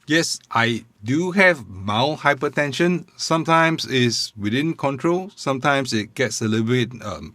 Yes, I do have mild hypertension. Sometimes it's within control. Sometimes it gets a little bit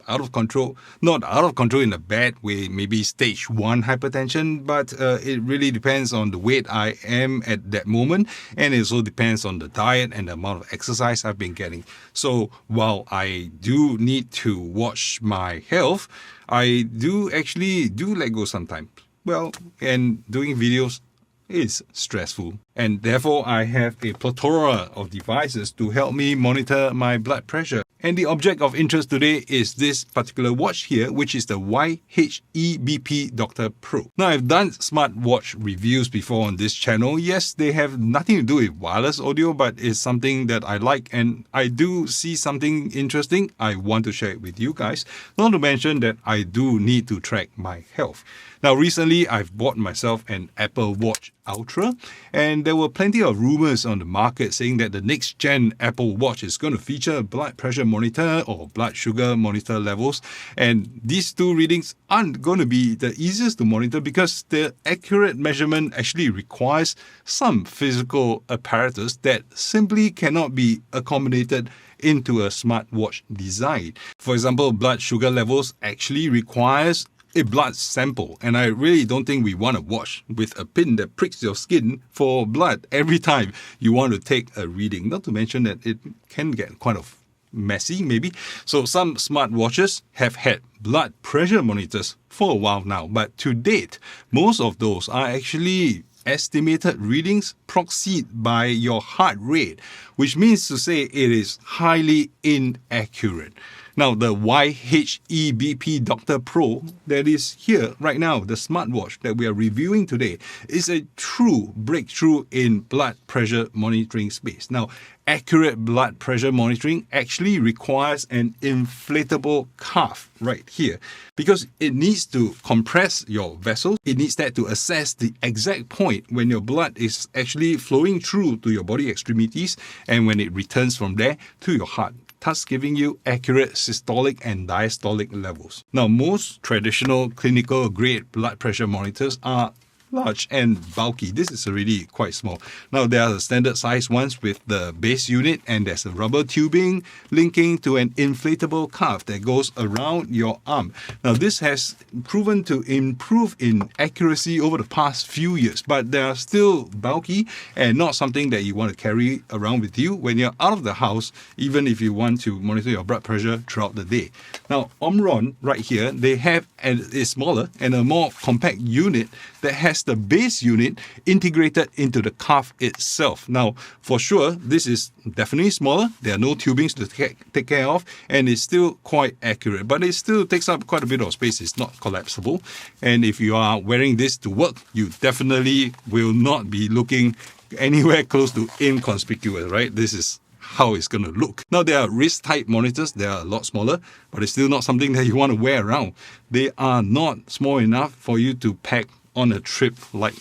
out of control. Not out of control in a bad way, maybe stage 1 hypertension, but it really depends on the weight I am at that moment. And it also depends on the diet and the amount of exercise I've been getting. So while I do need to watch my health, I do let go sometimes. Well, and doing videos is stressful, and therefore I have a plethora of devices to help me monitor my blood pressure. And the object of interest today is this particular watch here, which is the YHE BP Doctor Pro. Now, I've done smartwatch reviews before on this channel. Yes, they have nothing to do with wireless audio, but it's something that I like, and I do see something interesting. I want to share it with you guys. Not to mention that I do need to track my health. Now, recently, I've bought myself an Apple Watch Ultra, and there were plenty of rumors on the market saying that the next gen Apple Watch is going to feature a blood pressure monitor or blood sugar monitor levels. And these two readings aren't going to be the easiest to monitor because the accurate measurement actually requires some physical apparatus that simply cannot be accommodated into a smartwatch design. For example, blood sugar levels actually requires a blood sample, and I really don't think we want to watch with a pin that pricks your skin for blood every time you want to take a reading. Not to mention that it can get kind of messy, maybe. So some smartwatches have had blood pressure monitors for a while now, but to date, most of those are actually estimated readings proxied by your heart rate, which means to say it is highly inaccurate. Now, the YHE BP Doctor Pro that is here right now, the smartwatch that we are reviewing today, is a true breakthrough in blood pressure monitoring space. Now, accurate blood pressure monitoring actually requires an inflatable cuff right here because it needs to compress your vessels. It needs that to assess the exact point when your blood is actually flowing through to your body extremities and when it returns from there to your heart, thus giving you accurate systolic and diastolic levels. Now, most traditional clinical grade blood pressure monitors are large and bulky. This is already quite small. Now, there are the standard size ones with the base unit, and there's a rubber tubing linking to an inflatable cuff that goes around your arm. Now, this has proven to improve in accuracy over the past few years, but they are still bulky and not something that you want to carry around with you when you're out of the house, even if you want to monitor your blood pressure throughout the day. Now, Omron right here, they have a smaller and a more compact unit that has the base unit integrated into the cuff itself. Now, for sure, this is definitely smaller. There are no tubings to take care of, and it's still quite accurate, but it still takes up quite a bit of space. It's not collapsible. And if you are wearing this to work, you definitely will not be looking anywhere close to inconspicuous, right? This is how it's going to look. Now, there are wrist-type monitors. They are a lot smaller, but it's still not something that you want to wear around. They are not small enough for you to pack on a trip like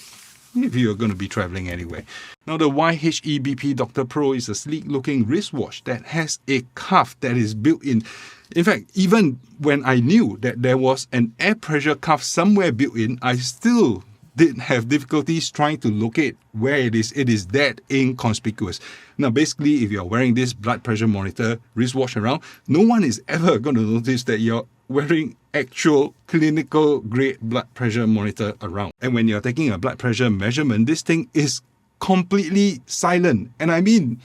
if you're going to be traveling anywhere. Now, the YHE BP Doctor Pro is a sleek-looking wristwatch that has a cuff that is built in. In fact, even when I knew that there was an air pressure cuff somewhere built in, I still did have difficulties trying to locate where it is. It is that inconspicuous. Now, basically, if you're wearing this blood pressure monitor wristwatch around, no one is ever going to notice that you're wearing actual clinical grade blood pressure monitor around. And when you're taking a blood pressure measurement, this thing is completely silent. And I mean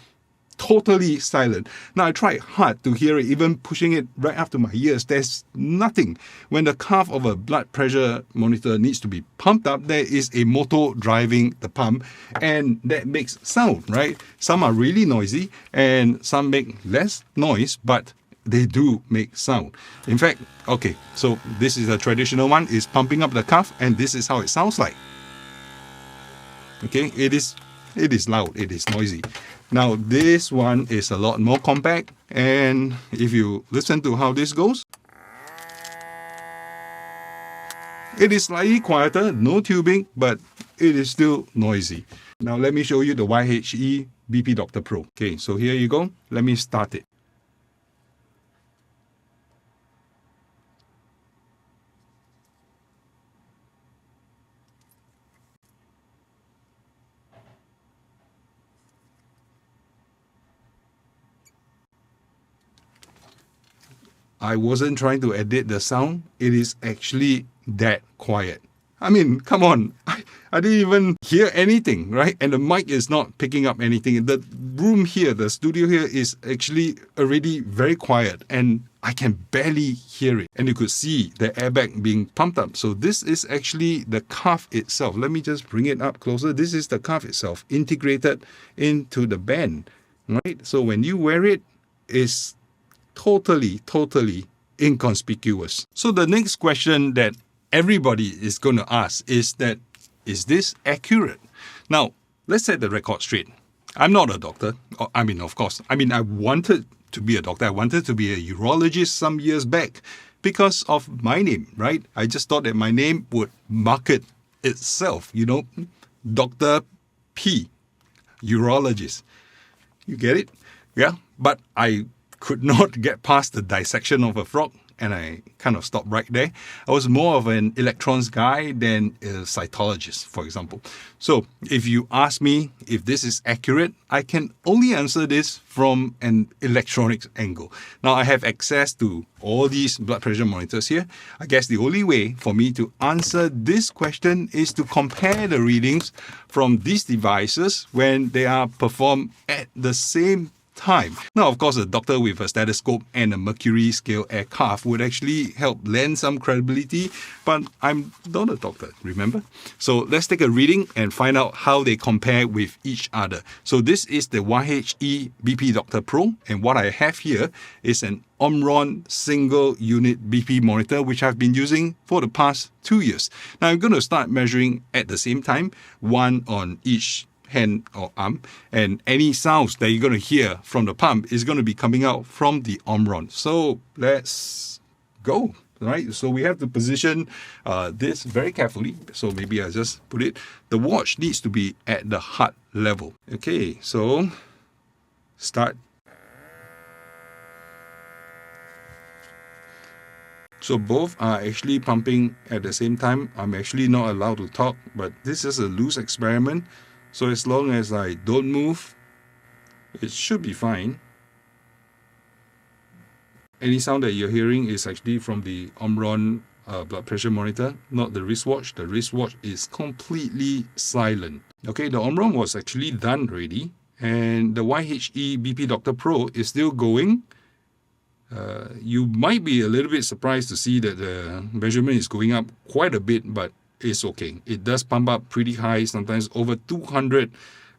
totally silent. Now, I tried hard to hear it, even pushing it right up to my ears. There's nothing. When the cuff of a blood pressure monitor needs to be pumped up, there is a motor driving the pump, and that makes sound, right? Some are really noisy, and some make less noise, but they do make sound. In fact, okay, so this is a traditional one. It's pumping up the cuff, and this is how it sounds like. Okay, it is loud, it is noisy. Now, this one is a lot more compact, and if you listen to how this goes, it is slightly quieter, no tubing, but it is still noisy. Now, let me show you the YHE BP Doctor Pro. Okay, so here you go. Let me start it. I wasn't trying to edit the sound. It is actually that quiet. I mean, come on. I didn't even hear anything, right? And the mic is not picking up anything. The room here, the studio here is actually already very quiet and I can barely hear it. And you could see the airbag being pumped up. So this is actually the cuff itself. Let me just bring it up closer. This is the cuff itself integrated into the band, right? So when you wear it, it's totally inconspicuous. So the next question that everybody is going to ask is this accurate? Now, let's set the record straight. I'm not a doctor. Of course. I wanted to be a doctor. I wanted to be a urologist some years back because of my name, right? I just thought that my name would market itself, Dr. P, urologist. You get it? Yeah. But I could not get past the dissection of a frog, and I kind of stopped right there. I was more of an electrons guy than a cytologist, for example. So if you ask me if this is accurate, I can only answer this from an electronics angle. Now, I have access to all these blood pressure monitors here. I guess the only way for me to answer this question is to compare the readings from these devices when they are performed at the same time. Now, of course, a doctor with a stethoscope and a mercury scale air cuff would actually help lend some credibility, but I'm not a doctor, remember? So let's take a reading and find out how they compare with each other. So this is the YHE BP Doctor Pro, and what I have here is an Omron single unit BP monitor, which I've been using for the past 2 years. Now I'm going to start measuring at the same time, one on each hand or arm, and any sounds that you're going to hear from the pump is going to be coming out from the Omron. So let's go, right? So we have to position this very carefully. So maybe I just put it. The watch needs to be at the heart level. Okay, so start. So both are actually pumping at the same time. I'm actually not allowed to talk, but this is a loose experiment. So as long as I don't move, it should be fine. Any sound that you're hearing is actually from the Omron blood pressure monitor, not the wristwatch. The wristwatch is completely silent. Okay, the Omron was actually done already, and the YHE BP Doctor Pro is still going. You might be a little bit surprised to see that the measurement is going up quite a bit, but it's okay. It does pump up pretty high, sometimes over 200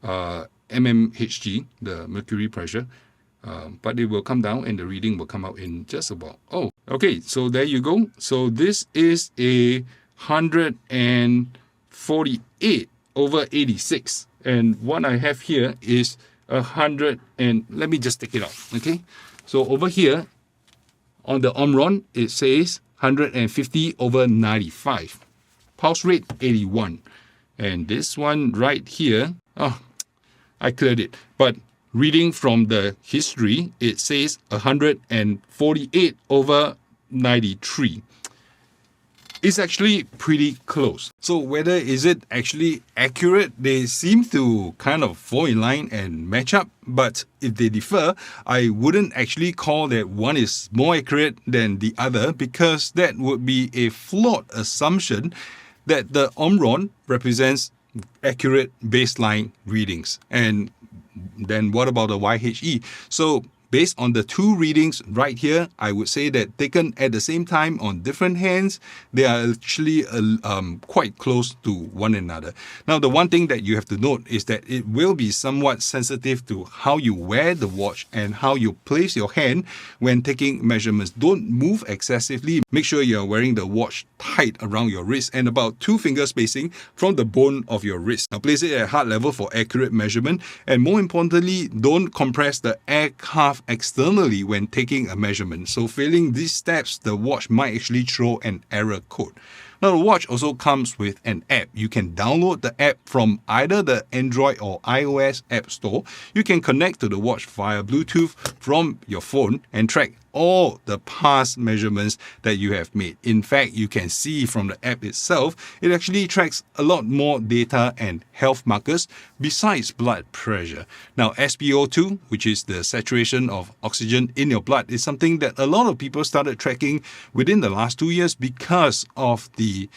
mmHg, the mercury pressure. But it will come down and the reading will come out in just about. Oh, okay. So there you go. So this is a 148 over 86. And what I have here is 100 and let me just take it out. Okay. So over here on the Omron, it says 150 over 95. Pulse rate 81. And this one right here, I cleared it. But reading from the history, it says 148 over 93. It's actually pretty close. So whether is it actually accurate, they seem to kind of fall in line and match up. But if they differ, I wouldn't actually call that one is more accurate than the other, because that would be a flawed assumption that the Omron represents accurate baseline readings. And then what about the YHE? So based on the two readings right here, I would say that taken at the same time on different hands, they are actually quite close to one another. Now, the one thing that you have to note is that it will be somewhat sensitive to how you wear the watch and how you place your hand when taking measurements. Don't move excessively. Make sure you're wearing the watch tight around your wrist and about 2 finger spacing from the bone of your wrist. Now, place it at heart level for accurate measurement. And more importantly, don't compress the air cuff externally when taking a measurement. So failing these steps, the watch might actually throw an error code. Now, the watch also comes with an app. You can download the app from either the Android or iOS app store. You can connect to the watch via Bluetooth from your phone and track all the past measurements that you have made. In fact, you can see from the app itself, it actually tracks a lot more data and health markers besides blood pressure. Now, SpO2, which is the saturation of oxygen in your blood, is something that a lot of people started tracking within the last 2 years because of the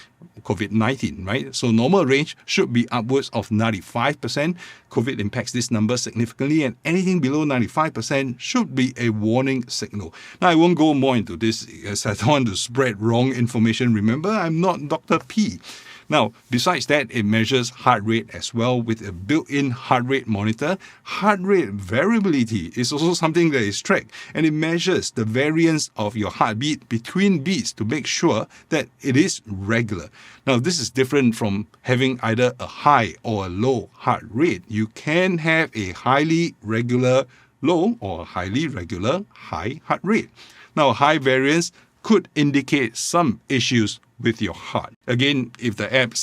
COVID-19, right? So normal range should be upwards of 95%. COVID impacts this number significantly, and anything below 95% should be a warning signal. Now, I won't go more into this as I don't want to spread wrong information. Remember, I'm not Dr. P. Now, besides that, it measures heart rate as well with a built-in heart rate monitor. Heart rate variability is also something that is tracked, and it measures the variance of your heartbeat between beats to make sure that it is regular. Now, this is different from having either a high or a low heart rate. You can have a highly regular low or a highly regular high heart rate. Now, high variance could indicate some issues with your heart. Again, if the app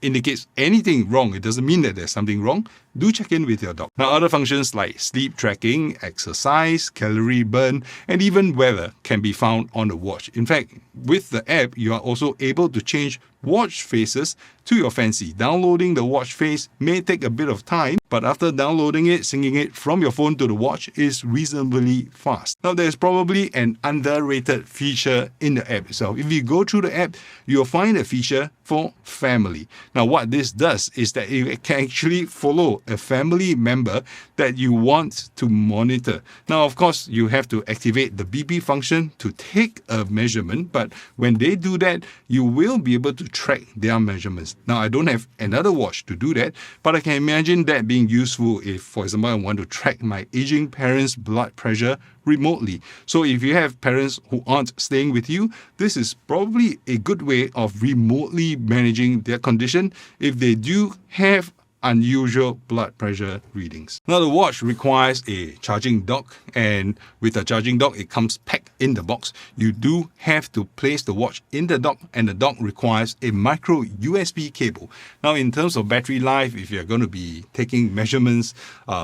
indicates anything wrong, it doesn't mean that there's something wrong. Do check in with your doctor. Now, other functions like sleep tracking, exercise, calorie burn, and even weather can be found on the watch. In fact, with the app, you are also able to change watch faces to your fancy. Downloading the watch face may take a bit of time, but after downloading it, syncing it from your phone to the watch is reasonably fast. Now, there's probably an underrated feature in the app itself. If you go through the app, you'll find a feature for family. Now, what this does is that it can actually follow a family member that you want to monitor. Now, of course, you have to activate the BP function to take a measurement, but when they do that, you will be able to track their measurements. Now, I don't have another watch to do that, but I can imagine that being useful if, for example, I want to track my aging parents' blood pressure remotely. So if you have parents who aren't staying with you, this is probably a good way of remotely managing their condition if they do have unusual blood pressure readings. Now, the watch requires a charging dock, and with a charging dock, it comes packed in the box. You do have to place the watch in the dock, and the dock requires a micro USB cable. Now, in terms of battery life, if you're going to be taking measurements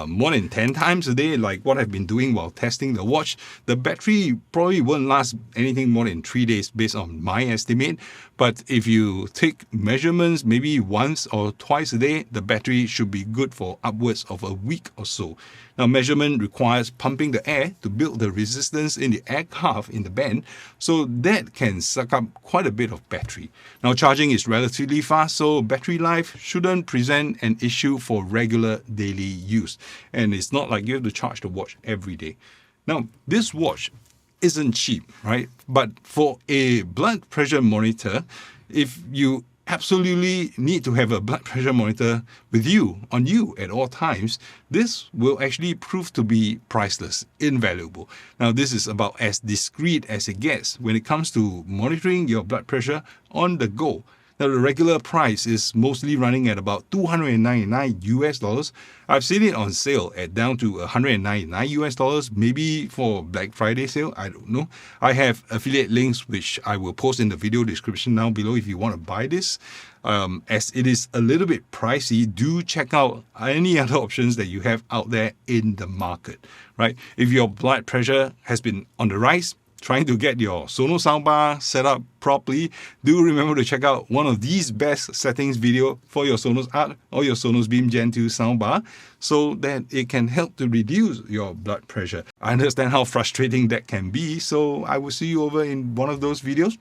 more than 10 times a day, like what I've been doing while testing the watch, the battery probably won't last anything more than 3 days based on my estimate. But if you take measurements maybe once or twice a day, the battery should be good for upwards of a week or so. Now, measurement requires pumping the air to build the resistance in the air cuff in the band, so that can suck up quite a bit of battery. Now, charging is relatively fast, so battery life shouldn't present an issue for regular daily use. And it's not like you have to charge the watch every day. Now, this watch isn't cheap, right? But for a blood pressure monitor, if you absolutely need to have a blood pressure monitor with you, on you at all times, this will actually prove to be priceless, invaluable. Now, this is about as discreet as it gets when it comes to monitoring your blood pressure on the go. Now, the regular price is mostly running at about $299. I've seen it on sale at down to $199, maybe for Black Friday sale, I don't know. I have affiliate links which I will post in the video description down below if you want to buy this. As it is a little bit pricey, do check out any other options that you have out there in the market, right? If your blood pressure has been on the rise, trying to get your Sonos soundbar set up properly, do remember to check out one of these best settings video for your Sonos Arc or your Sonos Beam Gen 2 soundbar so that it can help to reduce your blood pressure. I understand how frustrating that can be, so I will see you over in one of those videos.